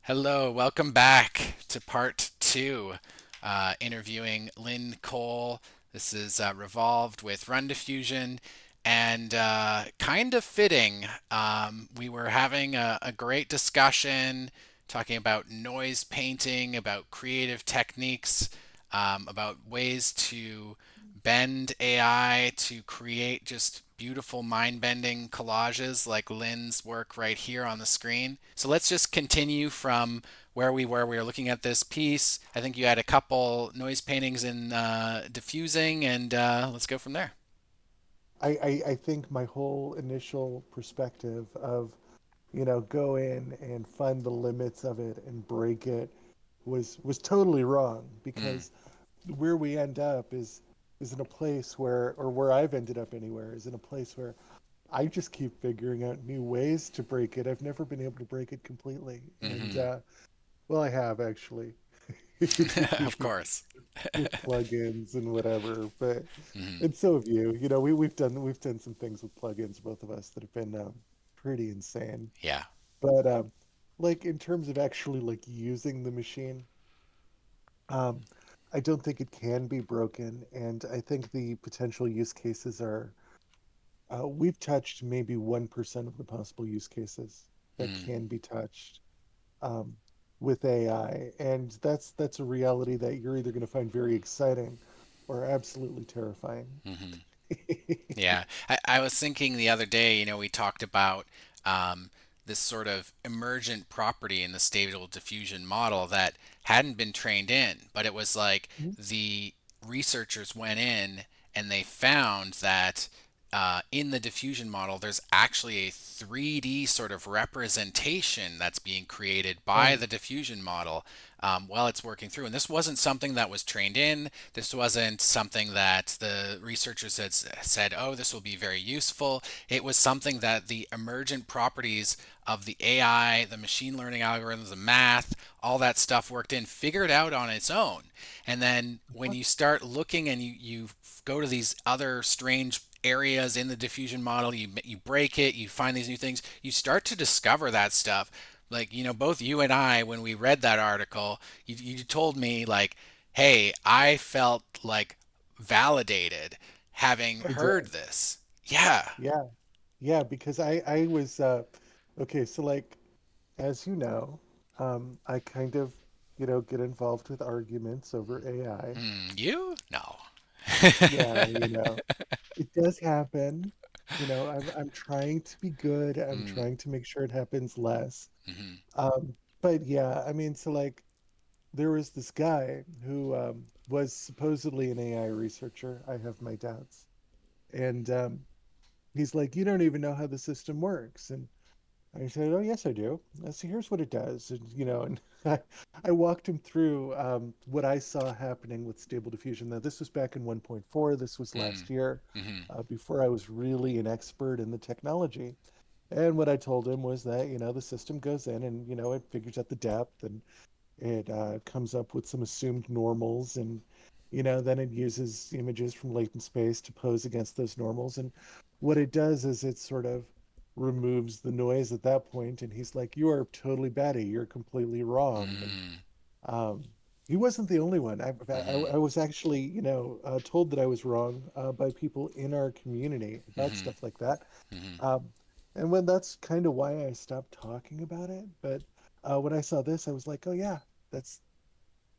Hello, welcome back to part two, interviewing Lynn Cole. This is Revolved with Run Diffusion, and kind of fitting. We were having a great discussion talking about noise painting, about creative techniques, about ways to bend AI to create just beautiful mind-bending collages like Lynn's work right here on the screen. So let's just continue from where we were. We were looking at this piece. I think you had a couple noise paintings in diffusing, and let's go from there. I think my whole initial perspective of, go in and find the limits of it and break it was totally wrong Mm, because where we end up is in a place where, or where I've ended up anywhere, is in a place where I just keep figuring out new ways to break it. I've never been able to break it completely. And hmm well, I have actually. Of course. With plugins and whatever. But hmm and so have you. We've done some things with plugins, both of us, that have been pretty insane. Yeah. But like in terms of actually like using the machine, um, I don't think it can be broken, and I think the potential use cases are we've touched maybe 1% of the possible use cases that Mm, can be touched um, with AI, and that's a reality that you're either going to find very exciting or absolutely terrifying. hmm Yeah, I was thinking the other day, we talked about um, this sort of emergent property in the stable diffusion model that hadn't been trained in, but it was like Mhm. the researchers went in and they found that in the diffusion model, there's actually a 3D sort of representation that's being created by Oh, the diffusion model while it's working through. And this wasn't something that was trained in. This wasn't something that the researchers had said, oh, this will be very useful. It was something that the emergent properties of the AI, the machine learning algorithms, the math, all that stuff worked in, figured out on its own. And then when you start looking and you go to these other strange areas in the diffusion model, you break it, you find these new things, you start to discover that stuff. Like, both you and I, when we read that article, you told me, like, hey, I felt like validated having I heard did. this. Yeah. Yeah, yeah, because I was okay. So like, as you know, I kind of get involved with arguments over AI. You? No. Yeah, it does happen. I'm trying to be good. I'm mm, trying to make sure it happens less. hmm But yeah, I mean, so like there was this guy who was supposedly an AI researcher. I have my doubts. And he's like, you don't even know how the system works. And I said, oh, yes, I do. So here's what it does. And, and I walked him through what I saw happening with Stable Diffusion. Now, this was back in 1.4. This was mm, last year, hmm before I was really an expert in the technology. And what I told him was that, the system goes in and, it figures out the depth and it comes up with some assumed normals, and then it uses images from latent space to pose against those normals. And what it does is it sort of removes the noise at that point. And he's like, "You are totally batty. You're completely wrong." And mm, um, he wasn't the only one. hmm I was actually, told that I was wrong by people in our community about hmm stuff like that. hmm Um, and when that's kind of why I stopped talking about it. But when I saw this, I was like, "Oh yeah, that's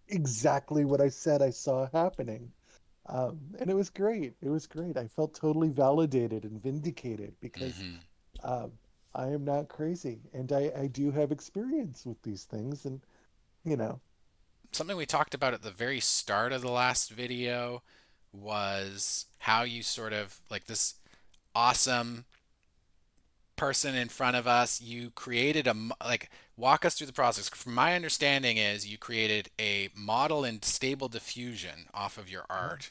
exactly what I said I saw happening." And it was great. It was great. I felt totally validated and vindicated because hmm um, I am not crazy, and I do have experience with these things. And you know, Something we talked about at the very start of the last video was how you sort of like this awesome person in front of us. You created like, walk us through the process. From my understanding is you created a model in stable diffusion off of your art,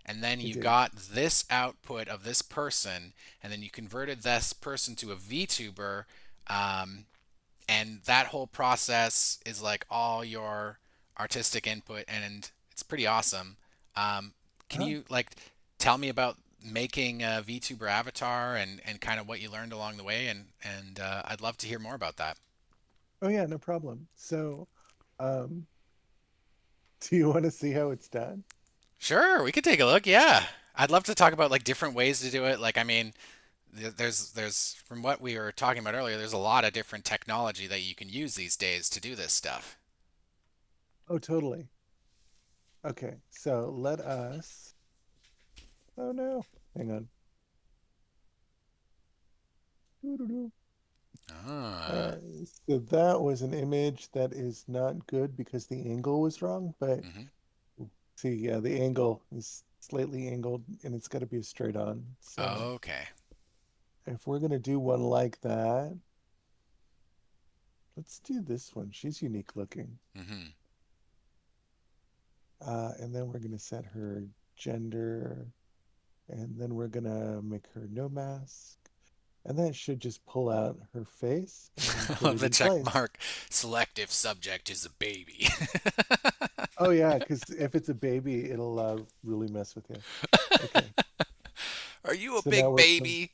and then I you did. got this output of this person, and then you converted this person to a VTuber, um, and that whole process is like all your artistic input, and it's pretty awesome. Can Huh? you like tell me about making a VTuber avatar and kind of what you learned along the way? And I'd love to hear more about that. Oh yeah, no problem. So, um, do you want to see how it's done? Sure, we could take a look. Yeah. I'd love to talk about like different ways to do it. Like, I mean, there's from what we were talking about earlier, there's a lot of different technology that you can use these days to do this stuff. Oh, totally. Okay, so let us. Oh no, hang on. Doo-doo-doo. Ah. So that was an image that is not good because the angle was wrong. But Hmm. see, yeah, the angle is slightly angled, and it's got to be straight on. So Okay. if we're gonna do one like that, let's do this one. She's unique looking. Hmm. And then we're gonna set her gender, and then we're gonna make her no mask. And that should just pull out her face and I put love it the in check place. mark. Selective subject is a baby. Oh yeah, because if it's a baby, it'll really mess with you. Okay, Are you a so now big we're come. baby?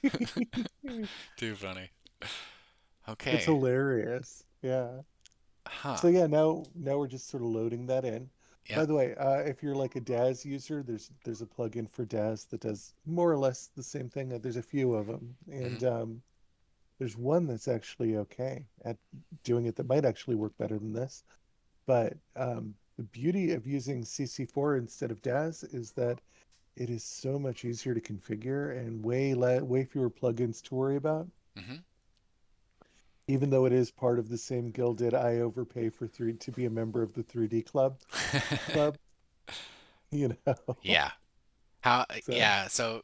Mhm. Too funny. It's Okay. hilarious. Yeah. Huh. So yeah, now we're just sort of loading that in. By Yep. the way, if you're like a DAZ user, there's a plugin for DAZ that does more or less the same thing. There's a few of them, Hmm. and there's one that's actually okay at doing it that might actually work better than this. But the beauty of using CC4 instead of DAZ is that it is so much easier to configure and way fewer plugins to worry about. Hmm. Even though it is part of the same gilded I overpay for three to be a member of the 3D club, you know. Yeah. How? So, Yeah. So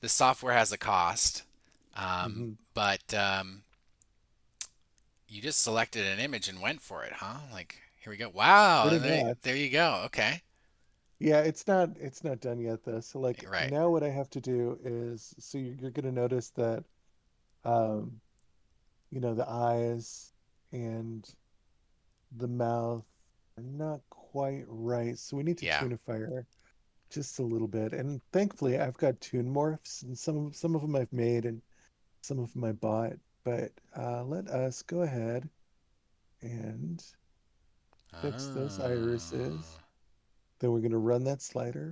the software has a cost, mhm, but you just selected an image and went for it, huh? Like, here we go. Wow. pretty And much. there you go. Okay. Yeah, it's not done yet though. So like Right. now what I have to do is so you're going to notice that um the eyes and the mouth are not quite right. So we need to Yeah. tunify her just a little bit. And thankfully I've got tune morphs and some of them I've made and some of them I bought. But let us go ahead and fix those irises. Oh. Then we're going to run that slider,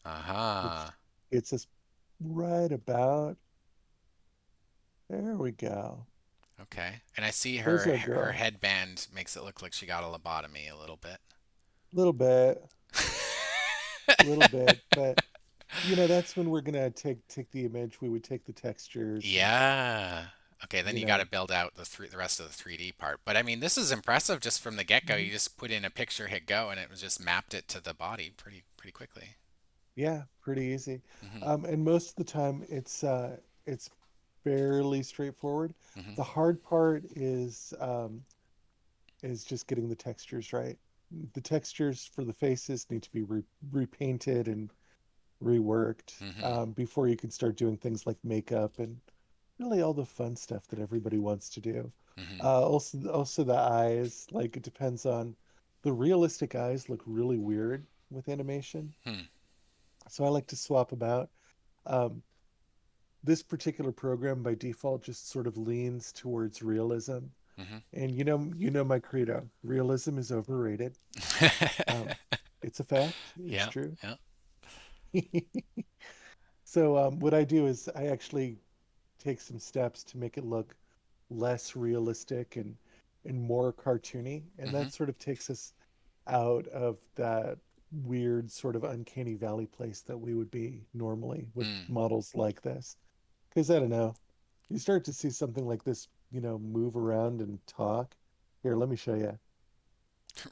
which Aha. gets us right about there we go. Okay. And I see There's her our her girl. headband makes it look like she got a lobotomy a little bit. Little bit, little bit, but that's when we're gonna take the image. We would take the textures and Yeah. Okay, then you you got to know, build out the rest of the 3D part. But I mean, this is impressive just from the get-go. mhm. You just put in a picture, hit go, and it was just mapped it to the body pretty quickly. Yeah, pretty easy. Hmm. And most of the time it's fairly straightforward. Hmm. The hard part is just getting the textures right. The textures for the faces need to be repainted and reworked Hmm. before you can start doing things like makeup and really all the fun stuff that everybody wants to do. Hmm. Also the eyes, like it depends on the realistic eyes look really weird with animation. Hmm. So I like to swap about. Um, this particular program by default just sort of leans towards realism. Hmm. And you know my credo. Realism is overrated. Um, it's a fact. It's Yeah. true. Yeah. So what I do is I actually take some steps to make it look less realistic and more cartoony, and Hmm. that sort of takes us out of that weird sort of uncanny valley place that we would be normally with Mm. models like this. Because I don't know, you start to see something like this, move around and talk. Here, let me show you.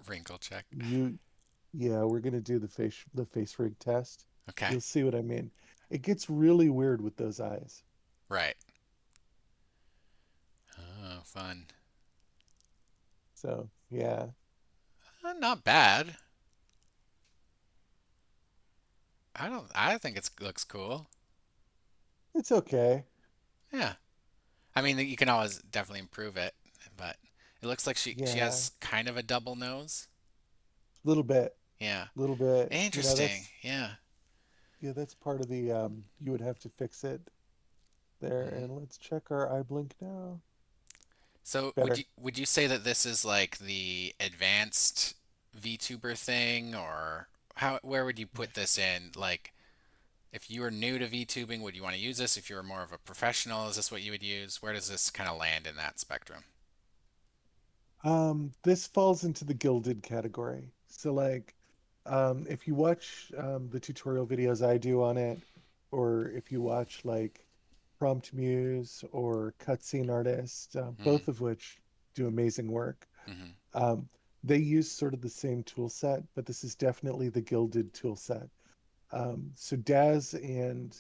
Wrinkle check. You, yeah, we're gonna do the face rig test. Okay. You'll see what I mean. It gets really weird with those eyes. Right. Oh, fun. So yeah, Not bad. I think it looks cool. it's okay. Yeah. I mean, you can always definitely improve it, but it looks like she Yeah, has kind of a double nose. little bit, Yeah. little bit. Interesting. That's Yeah. yeah, that's part of the you would have to fix it there. Hmm. And let's check our eye blink now. So better. would you say that this is like the advanced VTuber thing, or how where would you put this in? Like, if you were new to VTubing, would you want to use this? If you were more of a professional, is this what you would use? Where does this kind of land in that spectrum? This falls into the gilded category. So like, if you watch the tutorial videos I do on it, or if you watch like Prompt Muse or Cutscene Artist, Mm, both of which do amazing work, hmm um, they use sort of the same tool set, but this is definitely the gilded tool set. So Daz and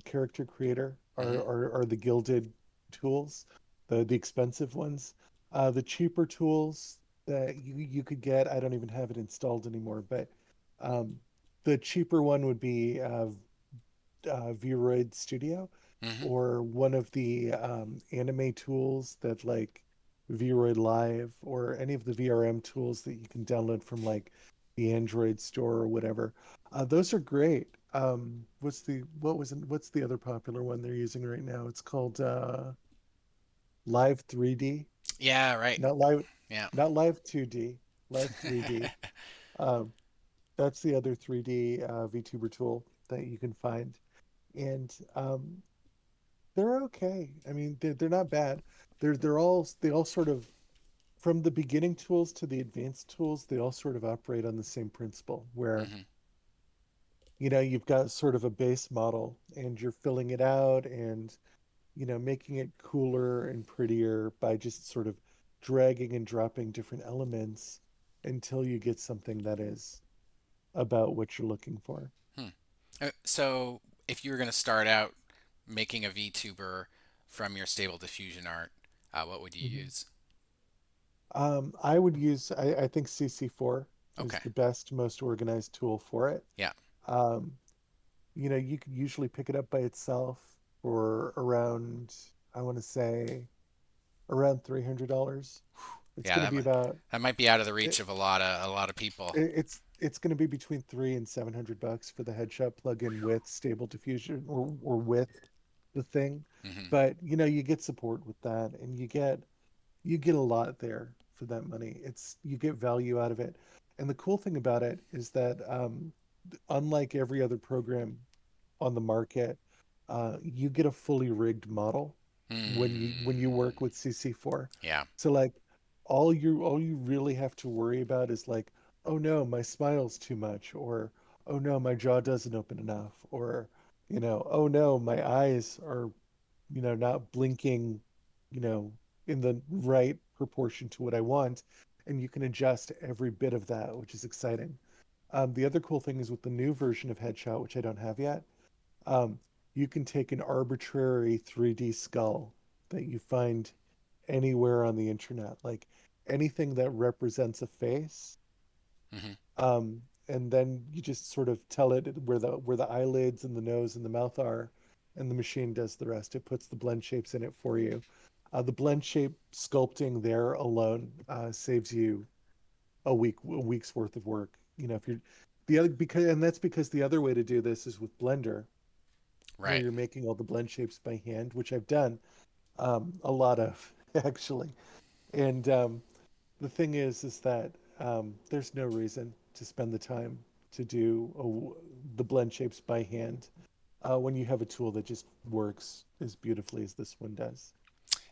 character creator hmm are the gilded tools, the expensive ones. The cheaper tools that you could get, I don't even have it installed anymore, but um, the cheaper one would be Vroid Studio, hmm or one of the anime tools that like Vroid Live, or any of the VRM tools that you can download from like the Android store or whatever. Those are great. What's the other popular one they're using right now? It's called Live 3D, Yeah, right. not Live, Yeah. not Live 2D, Live 3D. Um, that's the other 3D VTuber tool that you can find, and they're okay. I mean, they're not bad. They all sort of, from the beginning tools to the advanced tools, they all sort of operate on the same principle where, hmm you've got sort of a base model and you're filling it out and, making it cooler and prettier by just sort of dragging and dropping different elements until you get something that is about what you're looking for. Hmm. So if you were going to start out making a VTuber from your Stable Diffusion art, what would you Mhm. use? I think CC4 is Okay. the best, most organized tool for it. Yeah. Um, you could usually pick it up by itself for around, I want to say, around $300. It's Yeah, going to be about that might be out of the reach it, of a lot of people. it's going to be between 300 and $700 for the headshot plugin with Stable Diffusion, or with the thing. Hmm But you get support with that, and you get a lot there for that money. You get value out of it. And the cool thing about it is that, unlike every other program on the market, you get a fully rigged model when you Mm, work with CC4. yeah. So like, all you really have to worry about is like, oh no, my smile's too much, or oh no, my jaw doesn't open enough, or oh no, my eyes are not blinking, you know, in the right proportion to what I want. And you can adjust every bit of that, which is exciting. The other cool thing is with the new version of Headshot, which I don't have yet, um, you can take an arbitrary 3D skull that you find anywhere on the internet, like anything that represents a face, hmm and then you just sort of tell it where the eyelids and the nose and the mouth are, and the machine does the rest. It puts the blend shapes in it for you. The blend shape sculpting there alone saves you a week's worth of work. If you're the other because and that's because the other way to do this is with Blender, where Right. you're making all the blend shapes by hand, which I've done a lot of actually. And the thing is that there's no reason to spend the time to do the blend shapes by hand when you have a tool that just works as beautifully as this one does.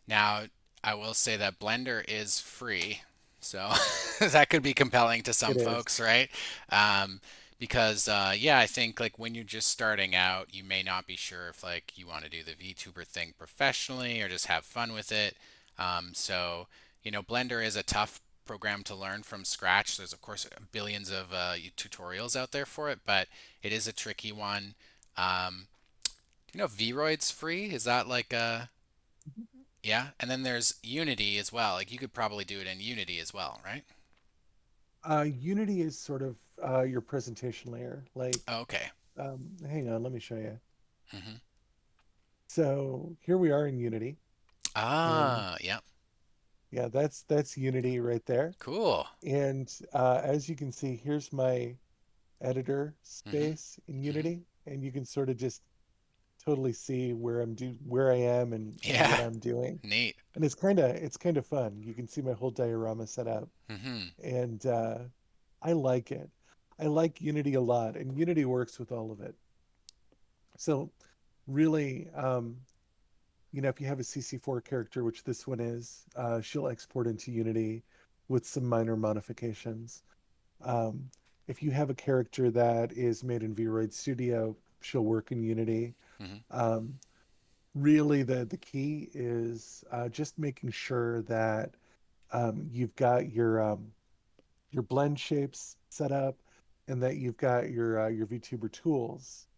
Now, I will say that Blender is free, so that could be compelling to It some is. folks, right? Um, because yeah, I think like when you're just starting out, you may not be sure if like you want to do the VTuber thing professionally or just have fun with it. So Blender is a tough program to learn from scratch. There's of course billions of tutorials out there for it, but it is a tricky one. Do you know if Vroid's free? Is that like a yeah, and then there's Unity as well. Like you could probably do it in Unity as well, right? Unity is sort of your presentation layer. Like, Oh, okay. hang on, let me show you. hmm So here we are in Unity, and Ah, yeah. yeah, that's Unity right there. Cool. And as you can see, here's my editor hmm space in hmm Unity, and you can sort of just totally see where I am and Yeah, what I'm doing. neat. And it's kind of fun. You can see my whole diorama set up, Hmm. and I like it. I like Unity a lot, and Unity works with all of it. So really, if you have a CC4 character, which this one is, she'll export into Unity with some minor modifications. Um, if you have a character that is made in VRoid Studio, she'll work in Unity. Hmm. Um, Really, the key is just making sure that you've got your blend shapes set up, and that you've got your VTuber tools.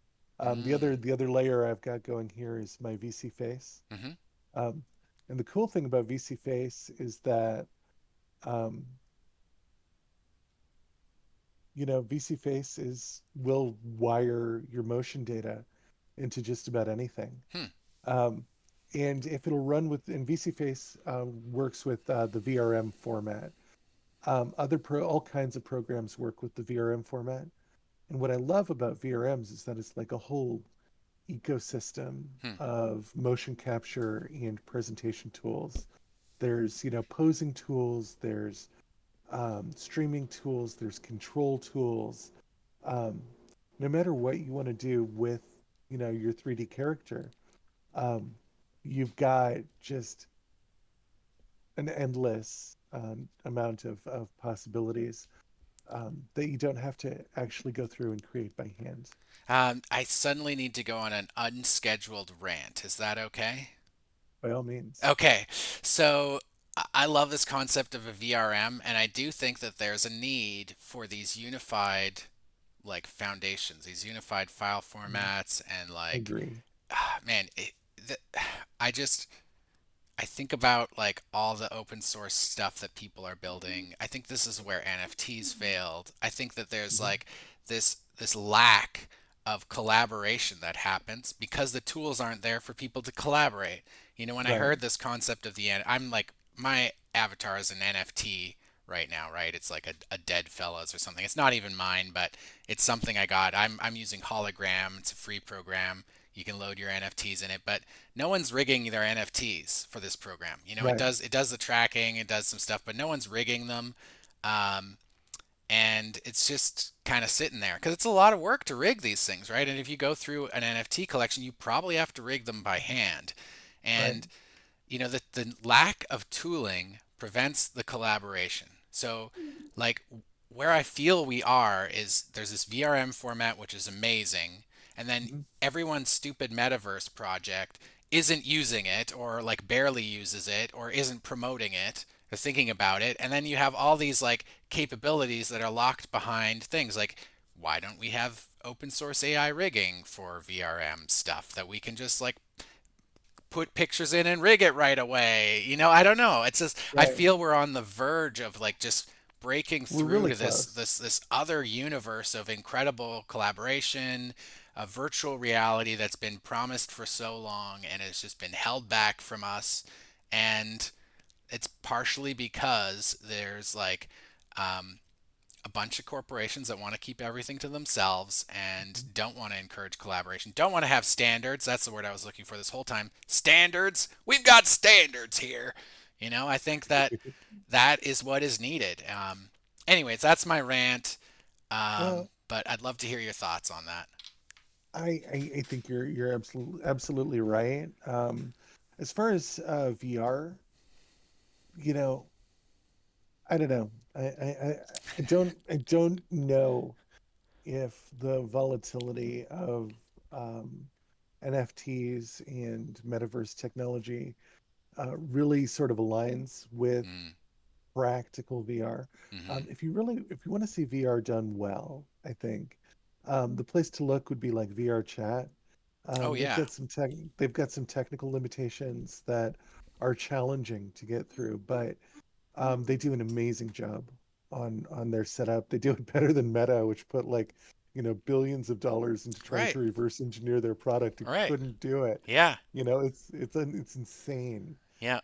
Mm. The other layer I've got going here is my VC face. Hmm. Um, and the cool thing about VC face is that um, VC face is will wire your motion data into just about anything. Hmm. Um, and if it'll run with, and VC face works with the VRM format. All kinds of programs work with the VRM format. And what I love about VRMs is that it's like a whole ecosystem Hmm. of motion capture and presentation tools. There's, posing tools, there's streaming tools, there's control tools. Um, no matter what you want to do with, your 3D character, um, you've got just an endless amount of possibilities that you don't have to actually go through and create by hand. I suddenly need to go on an unscheduled rant. Is that okay? By all means. Okay, so I love this concept of a VRM, and I do think that there's a need for these unified like foundations, these unified file Mm, formats, and like, agree. man, the, I just I think about like all the open source stuff that people are building. I think this is where NFTs failed. I think that there's Mhm. like this lack of collaboration that happens because the tools aren't there for people to collaborate. When I Right, heard this concept of I'm like my avatar is an NFT right now, right? It's like a dead fellows or something. It's not even mine, but it's something I got. I'm using Hologram. It's a free program. You can load your NFTs in it, but no one's rigging their NFTs for this program. It right, does the tracking, it does some stuff, but no one's rigging them. Um, and it's just kind of sitting there because it's a lot of work to rig these things, right? And if you go through an NFT collection, you probably have to rig them by hand. right. And the lack of tooling prevents the collaboration. So, like, where I feel we are is there's this VRM format, which is amazing, and then Mhm. everyone's stupid metaverse project isn't using it, or like barely uses it, or isn't promoting it, or thinking about it. And then you have all these like capabilities that are locked behind things like, why don't we have open source AI rigging for VRM stuff that we can just like put pictures in and rig it right away? I don't know. It's just I Right. feel we're on the verge of like just breaking We're through really to this close. this this other universe of incredible collaboration, a virtual reality that's been promised for so long and has just been held back from us. And it's partially because there's like um, a bunch of corporations that want to keep everything to themselves and Mhm. don't want to encourage collaboration, don't want to have standards. That's the word I was looking for this whole time. Standards. We've got standards here. I think that that is what is needed. Anyways, that's my rant. Well, But I'd love to hear your thoughts on that. I think you're absolutely right. As far as VR, you know, I don't know. I don't know if the volatility of um, NFTs and metaverse technology really sort of aligns with Mm, practical VR. mm-hmm. If you want to see VR done well, I think the place to look would be like VR chat. Oh yeah. They've got some technical limitations that are challenging to get through, but they do an amazing job on their setup. They do it better than Meta, which put like, billions of dollars into trying Right. to reverse engineer their product and Right. couldn't do it. Yeah. It's insane Yeah.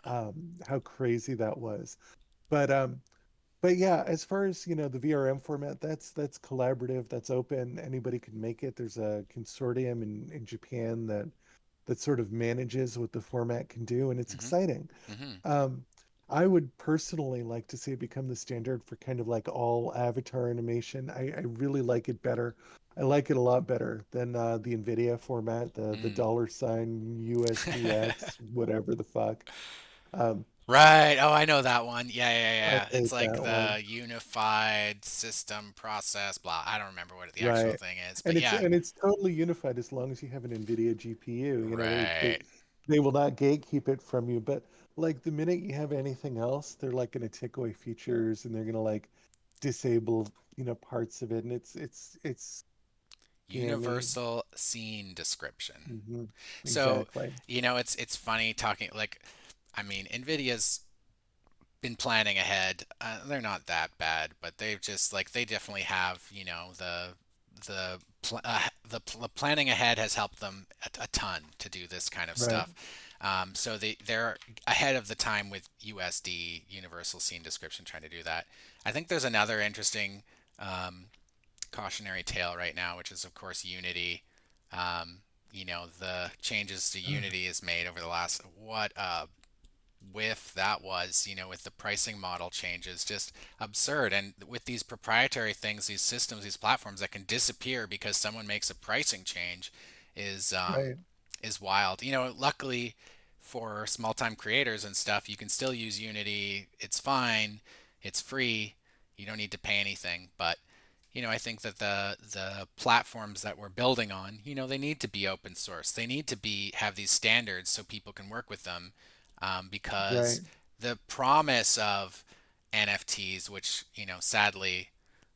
how crazy that was. But but yeah, as far as the VRM format, that's collaborative, that's open. Anybody can make it. There's a consortium in Japan that that sort of manages what the format can do, and it's Hmm. exciting. Hmm. Um, I would personally like to see it become the standard for kind of like all avatar animation. I really like it better. I like it a lot better than the NVIDIA format, the Mm. dollar sign USDX, whatever the fuck. Um, Right. Oh, I know that one. Yeah, yeah, I yeah. It's hate like that one. the unified system process, blah. I don't remember what the actual Right. thing is, but And yeah. it's totally unified as long as you have an NVIDIA GPU. You know, Right. they will not gatekeep it from you. But like the minute you have anything else, they're like gonna take away features and they're gonna like disable, parts of it. And it's scammy. Universal scene description. Hmm. So, Exactly. it's funny talking like I mean, Nvidia's been planning ahead. They're not that bad, but they've just like they definitely have, the planning ahead has helped them a ton to do this kind of Right. stuff. So they're ahead of the time with USD, Universal Scene Description, trying to do that. I think there's another interesting um, cautionary tale right now, which is of course Unity. Um, the changes to Unity is made over the last what with that was, with the pricing model changes, just absurd. And with these proprietary things, these systems, these platforms that can disappear because someone makes a pricing change is Right. is wild. Luckily for small time creators and stuff, you can still use Unity. It's fine. It's free. You don't need to pay anything. But I think that the platforms that we're building on, they need to be open source. They need to be have these standards so people can work with them, because Right. the promise of NFTs, which sadly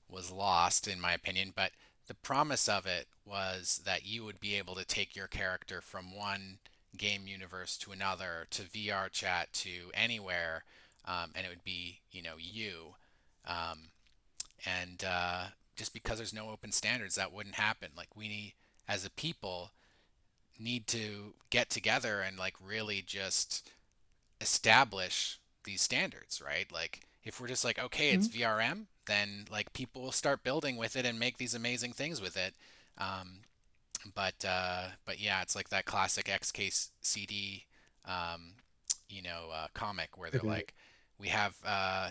was lost in my opinion, but the promise of it was that you would be able to take your character from one game universe to another, to VR chat, to anywhere, and it would be you. Um, and just because there's no open standards, that wouldn't happen. Like we need, as a people, need to get together and like really just establish these standards, right? Like if we're just like, okay, it's Mhm. VRM, then like people will start building with it and make these amazing things with it. Um, but yeah, it's like that classic XKCD, um, comic where they're It is. like, we have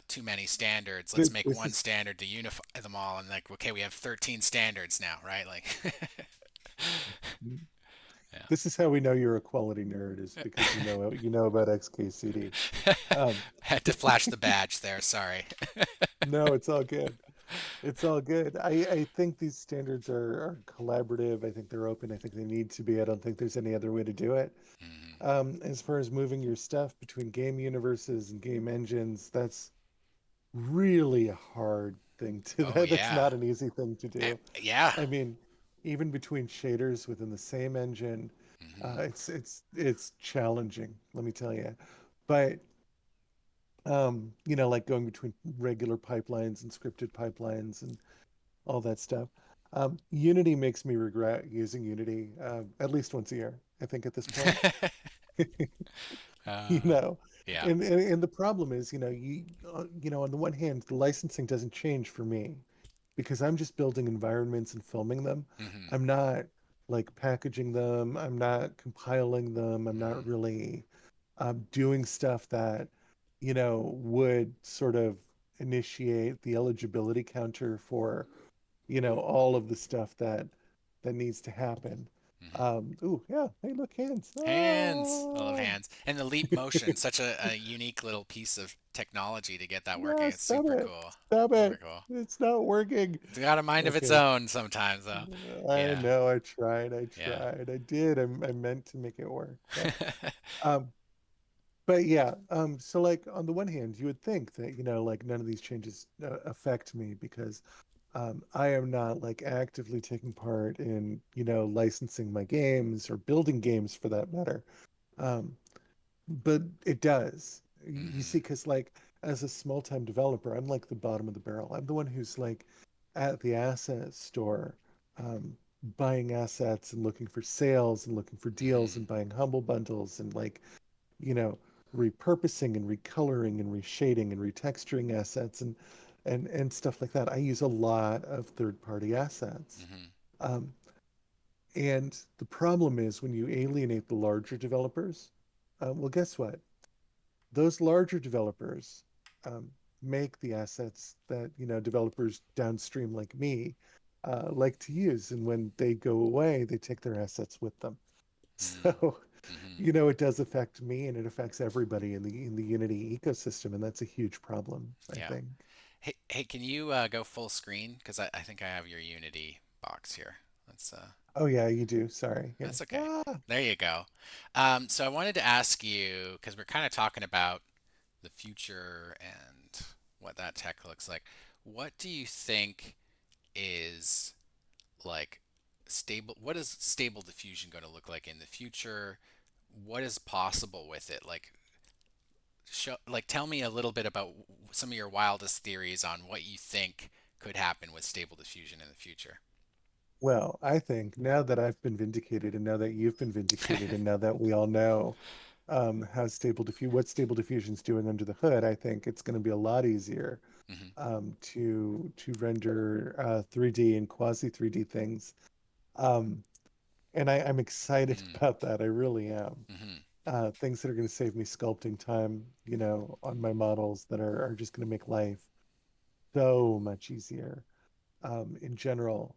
too many standards. Let's This, make this one is standard to unify them all. And like, okay, we have 13 standards now, right? Like, this is how we know you're a quality nerd is because you know about XKCD. yeah. Um, Had to flash the badge there. Sorry. no, it's all good. It's all good. I think these standards are collaborative. I think they're open. I think they need to be. I don't think there's any other way to do it. Mhm. As far as moving your stuff between game universes and game engines, that's really a hard thing to Oh that's yeah. not an easy thing to do. Yeah. I mean, even between shaders within the same engine, Hmm. it's challenging, let me tell you. But like going between regular pipelines and scripted pipelines and all that stuff. Unity makes me regret using Unity at least once a year, I think, at this point. you uh, know, yeah. and the problem is, on the one hand, the licensing doesn't change for me because I'm just building environments and filming them. Hmm. I'm not like packaging them. I'm not compiling them. I'm not Hmm. really doing stuff that, would sort of initiate the eligibility counter for, all of the stuff that needs to happen. Hmm. Ooh, yeah. Hey, look, hands. Hands. I love Ah. hands. And the leap motion, such a unique little piece of technology to get that working. No, It's stop super it. cool. Stop Super it. cool. It's not working. It's got a mind of its Okay. own sometimes, though. I Yeah. know. I tried. I Yeah. tried. I did. I meant to make it work. Um, but yeah. So like on the one hand, you would think that, like none of these changes affect me because I am not like actively taking part in, licensing my games or building games for that matter. Um, but it does. You Hmm. see, because like as a small time developer, I'm like the bottom of the barrel. I'm the one who's like at the asset store, um, buying assets and looking for sales and looking for deals Hmm. and buying humble bundles and like, you know, repurposing and recoloring and reshading and retexturing assets and stuff like that. I use a lot of third party assets. Hmm. Um, And the problem is when you alienate the larger developers, well, guess what? Those larger developers um, make the assets that developers downstream like me like to use, and when they go away, they take their assets with them. Mm. So, Hmm. it does affect me, and it affects everybody in the Unity ecosystem, and that's a huge problem, I Yeah. think. Hey, can you go full screen? Because I think I have your Unity box here. Let's Oh yeah, you do. Sorry. Here. that's okay. Ah, There you go. So I wanted to ask you, because we're kind of talking about the future and what that tech looks like. What do you think is like stable? What is stable diffusion going to look like in the future? What is possible with it? Tell me a little bit about some of your wildest theories on what you think could happen with stable diffusion in the future. well, I think now that I've been vindicated, and now that you've been vindicated, and now that we all know how what stable diffusion's doing under the hood, I think it's going to be a lot easier Hmm. to render 3D and quasi 3D things. Um, and I'm excited Mm. about that. I really am. Hmm. Things that are going to save me sculpting time, on my models that are just going to make life so much easier. In general,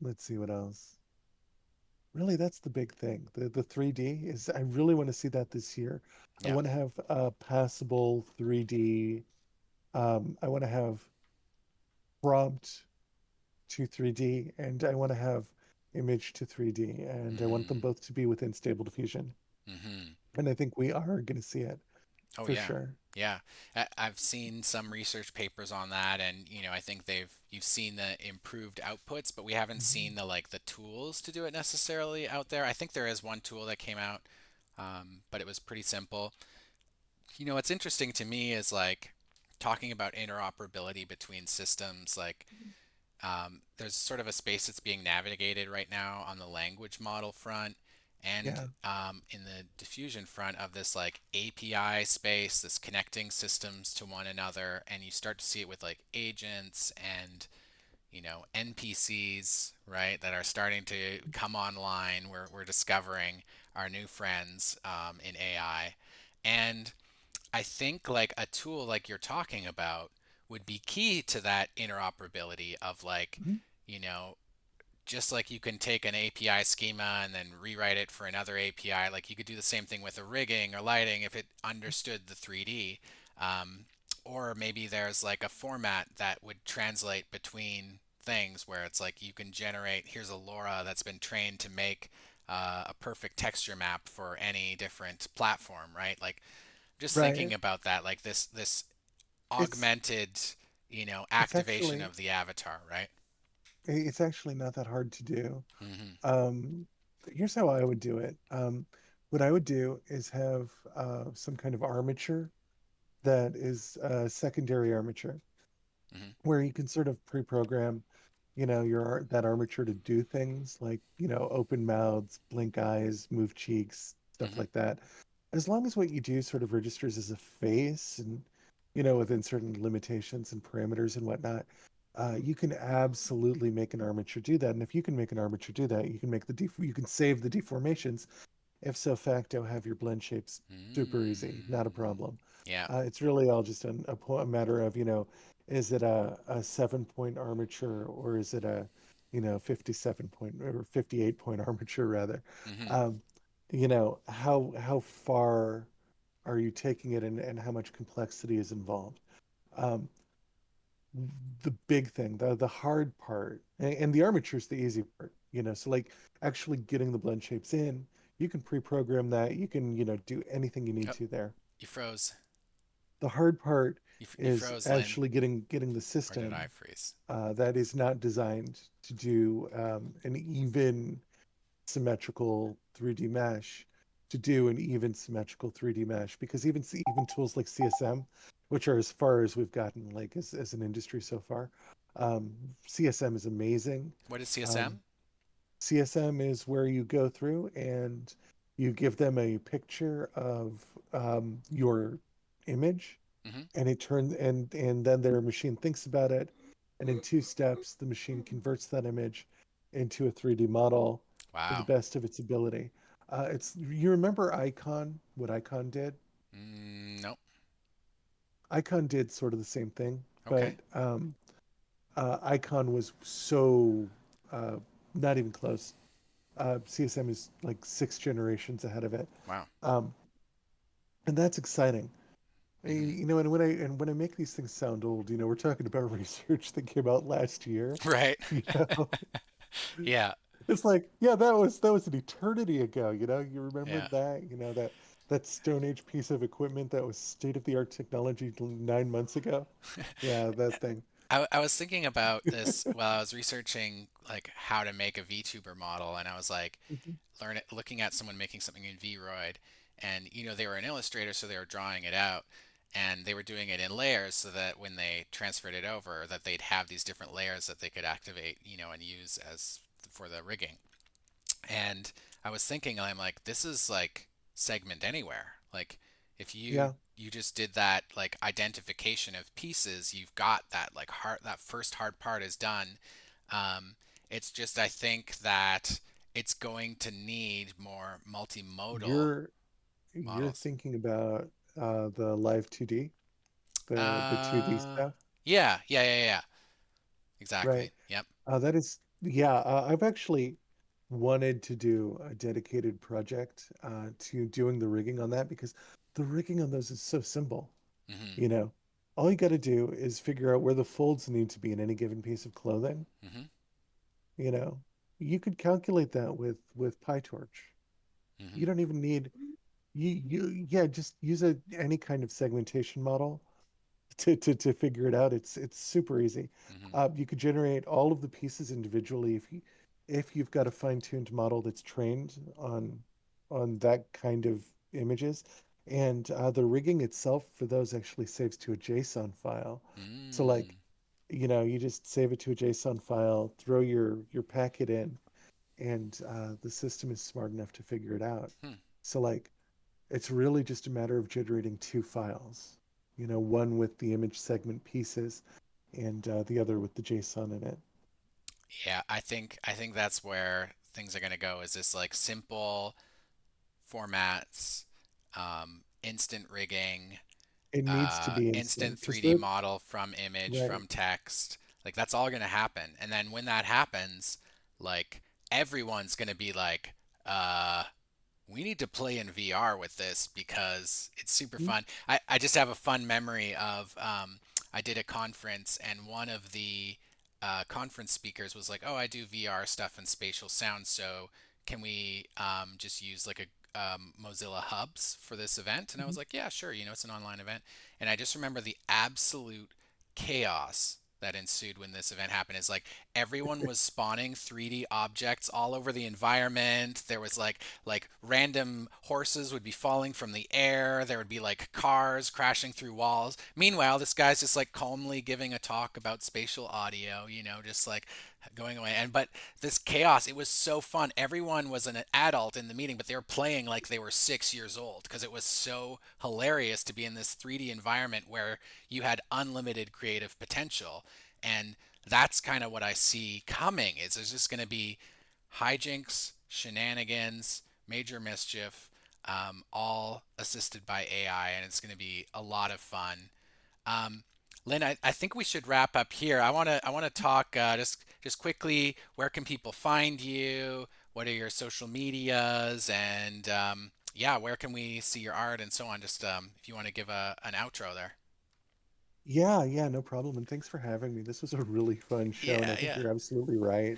let's see what else. Really, that's the big thing. The 3D is I really want to see that this year. I Yeah. want to have passable 3D. I want to have prompt to 3D, and I want to have image to 3D, and I want them Mm. both to be within Stable Diffusion. Hmm. And I think we are going to see it Oh for yeah. sure. Yeah. I've seen some research papers on that, and I think you've seen the improved outputs, but we haven't Mhm. seen the tools to do it necessarily out there. I think there is one tool that came out, but it was pretty simple. What's interesting to me is talking about interoperability between systems. There's sort of a space that's being navigated right now on the language model front and Yeah, in the diffusion front of this API space, this connecting systems to one another, and you start to see it with agents and NPCs, right, that are starting to come online. We're discovering our new friends in AI, and I think a tool like you're talking about would be key to that interoperability of mhm, you know, just like you can take an API schema and then rewrite it for another API, like you could do the same thing with a rigging or lighting if it understood the 3D. Um, or maybe there's a format that would translate between things where it's you can generate, here's a LoRa that's been trained to make a perfect texture map for any different platform, right? Just thinking right. about that, this It's augmented, it's activation actually of the avatar, right? it's actually not that hard to do. Hmm. Um, Here's how I would do it. What I would do is have some kind of armature that is secondary armature, Hmm. where you can sort of pre-program, your that armature to do things like, open mouths, blink eyes, move cheeks, stuff Hmm. like that. As long as what you do sort of registers as a face and, within certain limitations and parameters and whatnot, you can absolutely make an armature do that. And if you can make an armature do that, you can you can save the deformations if so facto, have your blend shapes super easy, not a Mm. problem. Yeah. It's really all just a matter of, is it a 7 point armature or is it a, 57 point or 58 point armature rather? Hmm. Um, how far are you taking it and how much complexity is involved? Um, the big thing, the hard part, and the armature is the easy part, so like actually getting the blend shapes in, you can pre-program that, you can, do anything you need Oh, to there. you froze. The hard part You is froze, Lynn. actually getting the Or did I system freeze? that is not designed to do an even symmetrical 3D mesh to do an even symmetrical 3D mesh, because even tools like CSM, which are as far as we've gotten like as an industry so far, um, CSM is amazing. What is Um, CSM? CSM is where you go through and you give them a picture of your image, Hmm. and it turns and then their machine thinks about it, and in 2 steps the machine converts that image into a 3D model to the Wow. best of its ability. It's you remember Icon, what Icon did? Nope. Icon did sort of the same thing, but Okay. Icon was so uh, not even close. CSM is like six generations ahead of it, Wow. um, and that's exciting. Hmm. You know, and when I make these things sound old, we're talking about research that came out last year. Right. You know, Yeah. it's like, yeah, that was an eternity ago. You remember Yeah. that? That Stone Age piece of equipment that was state of the art technology 9 months ago. Yeah, that thing. I was thinking about this while I was researching like how to make a VTuber model, and I was like Mhm. looking at someone making something in Vroid, and they were an illustrator, so they were drawing it out, and they were doing it in layers so that when they transferred it over, that they'd have these different layers that they could activate, and use as for the rigging. And I was thinking, I'm like, this is like segment anywhere. Like, if Yeah, you just did that like identification of pieces, you've got that like hard that first hard part is done. Um, it's just I think that it's going to need more multimodal you're you're models. thinking about the live 2D, the 2D Uh, stuff, yeah. right? Exactly. Yep. That is, yeah. I've actually wanted to do a dedicated project to doing the rigging on that because the rigging on those is so simple. Mhm. You know, all you got to do is figure out where the folds need to be in any given piece of clothing. Mhm. You know, you could calculate that with PyTorch. Mhm. You don't even need you yeah, just use any kind of segmentation model to figure it out. It's super easy. Mhm. You could generate all of the pieces individually if you've got a fine-tuned model that's trained on that kind of images. And the rigging itself for those actually saves to a JSON file. So like, Mm. you just save it to a JSON file, throw your packet in, and the system is smart enough to figure it out. Hmm. So like, it's really just a matter of generating two files, one with the image segment pieces and the other with the JSON in it. Yeah, I think that's where things are going to go is this like simple formats, instant rigging, It needs to be instant instant because 3D model from image, right. from text. Like that's all going to happen. And then when that happens, like everyone's going to be like, uh, we need to play in VR with this because it's super Mhm. fun. I just have a fun memory of I did a conference and one of the conference speakers was like, "Oh, I do VR stuff and spatial sound, so can we just use like a Mozilla Hubs for this event?" And I was Mhm. like, "Yeah, sure. It's an online event." And I just remember the absolute chaos that ensued when this event happened is like everyone was spawning 3D objects all over the environment. There was like random horses would be falling from the air. There would be like cars crashing through walls. Meanwhile, this guy's just like calmly giving a talk about spatial audio, just like going away. And but this chaos, it was so fun. Everyone was an adult in the meeting, but they were playing like they were 6 years old because it was so hilarious to be in this 3D environment where you had unlimited creative potential. And that's kind of what I see coming is there's just going to be hijinks, shenanigans, major mischief, all assisted by AI, and it's going to be a lot of fun. Um, Lynn, I think we should wrap up here. I want to talk just quickly. Where can people find you? What are your social medias? And yeah, where can we see your art and so on? Just if you want to give an outro there. Yeah, no problem. And thanks for having me. This was a really fun show, and I Yeah, think yeah, you're absolutely right.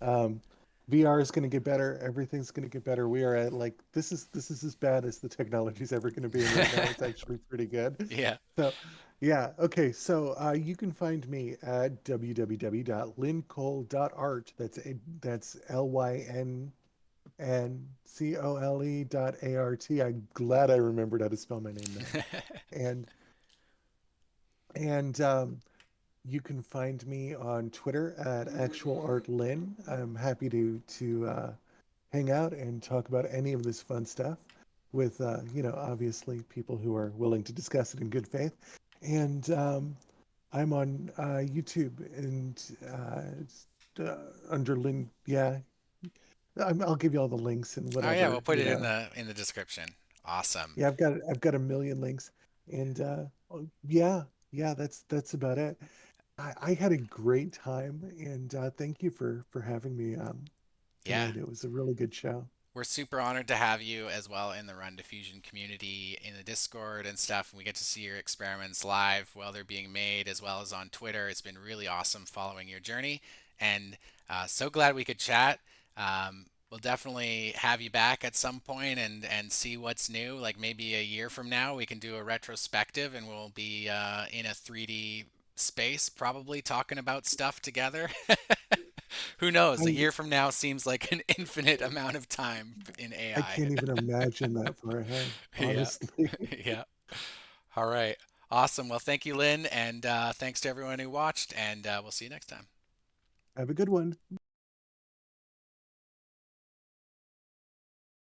Um, VR is going to get better. Everything's going to get better. We are at like this is as bad as the technology's ever going to be, and right now it's actually pretty good. yeah. So, yeah, okay. So you can find me at www.lyncole.art. That's LYNNCOLE.ART. I'm glad I remembered how to spell my name now. And and you can find me on Twitter at actualartlyn. I'm happy to hang out and talk about any of this fun stuff with obviously people who are willing to discuss it in good faith. And I'm on YouTube and under Lynn. Yeah, I'll give you all the links and Oh yeah, we'll whatever, put it in the description. Awesome. Yeah, I've got a million links, and oh, yeah, yeah, that's about it. I had a great time, and thank you for having me Yeah. tonight. It was a really good show. We're super honored to have you as well in the Run Diffusion community in the Discord and stuff. And we get to see your experiments live while they're being made, as well as on Twitter. It's been really awesome following your journey, and so glad we could chat. We'll definitely have you back at some point and see what's new. Like maybe a year from now, we can do a retrospective, and we'll be in a 3D space, probably talking about stuff together. Who knows? A I year from now seems like an infinite amount of time in I AI. can't even imagine that far ahead, Yeah. honestly. Yeah. All right. Awesome. Well, thank you, Lynn, and thanks to everyone who watched, and we'll see you next time. Have a good one.